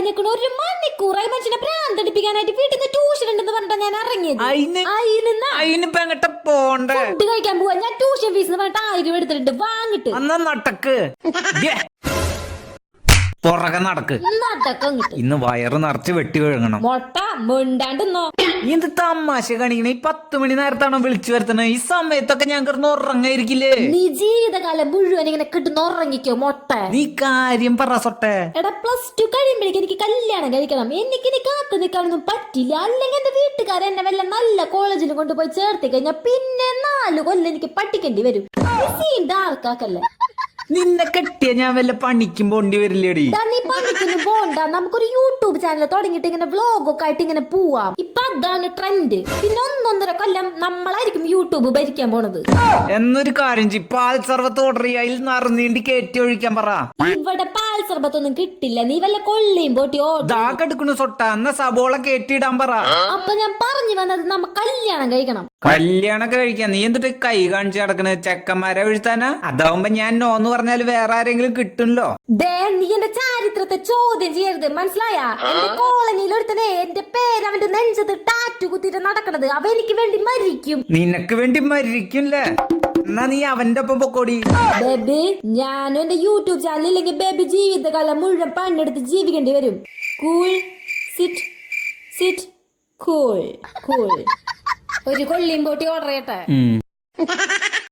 നിൽക്കണ ഒരു മണിക്കൂറായി മനുഷ്യനെ ഭ്രാന്തടിപ്പിക്കാനായിട്ട് വീട്ടിൽ നിന്ന് ട്യൂഷൻ ഉണ്ടെന്ന് പറഞ്ഞിട്ട് ഞാൻ ഇറങ്ങിയത്. ഫുഡ് കഴിക്കാൻ പോവാ. ഞാൻ ട്യൂഷൻ ഫീസ് പറഞ്ഞിട്ട് 1000 എടുത്തിട്ടുണ്ട്, വാങ്ങിട്ട് നടക്ക് പുറകെ നടക്ക്. ഇന്ന് വയറ് നിറച്ച് വെട്ടി വിഴുങ്ങണം. മൊട്ട മിണ്ടാണ്ടെന്നോ. എന്ത് തമാശ കാണിക്കണേ? 10 മണി നേരത്താണോ വിളിച്ചു വരുത്തണേ? ഈ സമയത്തൊക്കെ ഞാൻ കിടന്ന് ഉറങ്ങായിരിക്കില്ലേ? നീ ജീവിതകാലം മുഴുവൻ ഇങ്ങനെ കിട്ടുന്ന ഉറങ്ങിക്കോ മൊട്ട. നീ കാര്യം പറ സൊട്ടെ. എടാ +2 കഴിയുമ്പോഴേക്ക് എനിക്ക് കല്യാണം കഴിക്കണം. എനിക്ക് ഇനി കാത്തു നിൽക്കാനൊന്നും പറ്റില്ല. അല്ലെങ്കിൽ എന്റെ വീട്ടുകാരെ എന്നെ വല്ല നല്ല കോളേജിൽ കൊണ്ടുപോയി ചേർത്തി കഴിഞ്ഞാൽ പിന്നെ 4 കൊല്ലം എനിക്ക് പഠിക്കേണ്ടി വരും. ഡാർക്കാക്കല്ലേ. നിന്നെ കെട്ടിയ ഞാൻ വല്ല പണിക്കും പോണ്ടി വരില്ലേടി? നീ പണിക്കൊന്നും പോണ്ട. നമുക്കൊരു യൂട്യൂബ് ചാനൽ തുടങ്ങിയിട്ട് ഇങ്ങനെ വ്ലോഗൊക്കെ ആയിട്ട് ഇങ്ങനെ പോവാം. ഇപ്പൊ അതാണ് ട്രെൻഡ്. പിന്നെ 1.5 കൊല്ലം നമ്മളായിരിക്കും യൂട്യൂബ് ഭരിക്കാൻ പോണത്. എന്നൊരു കാര്യം പാൽ സർവത്ത് ഓർഡർ ചെയ്യാൻ നിറഞ്ഞീണ്ടി കയറ്റി ഒഴിക്കാൻ പറ. ഇവിടെ പാൽ സർബത്തൊന്നും കിട്ടില്ല. നീ വല്ല കൊള്ളിയും പോട്ടി എടുക്കണു സൊട്ട. എന്നാ സബോള കയറ്റിയിടാൻ പറ. അപ്പൊ ഞാൻ പറഞ്ഞു വന്നത് നമ്മ കല്യാണം കഴിക്കണം. കല്യാണൊക്കെ കഴിക്കാൻ നീ എന്നിട്ട് കൈ കാണിച്ച് നടക്കണ ചെക്കന്മാരെ വീഴ്ത്താനാ? അതാവുമ്പോ ഞാൻ നോന്ന് പറഞ്ഞാൽ വേറെ ആരെങ്കിലും കിട്ടുമല്ലോ. നീ എന്റെ ചരിത്രത്തെ ചോദ്യം ചെയ്യരുത്, മനസ്സിലായ? എന്റെ കോളനിയിൽ ഒരുത്തനെ എന്റെ പേര് അവന്റെ നെഞ്ചത്ത് ടാറ്റു കുത്തിട്ട് നടക്കണത്. അവ എനിക്ക് വേണ്ടി മരിക്കും. നിനക്ക് വേണ്ടി മരിക്കുംല്ലേ? എന്നാ നീ അവന്റെ ഒപ്പം പൊക്കോടി. ബേബി, ഞാനും എന്റെ യൂട്യൂബ് ചാനൽ ഇല്ലെങ്കിൽ ബേബി ജീവിതകാലം മുഴുവൻ പണിയെടുത്ത് ജീവിക്കേണ്ടി വരും. Cool sit sit cool cool. ഒരു കൊള്ളിയും പോട്ടി ഓർഡർ ചെയ്യട്ടെ.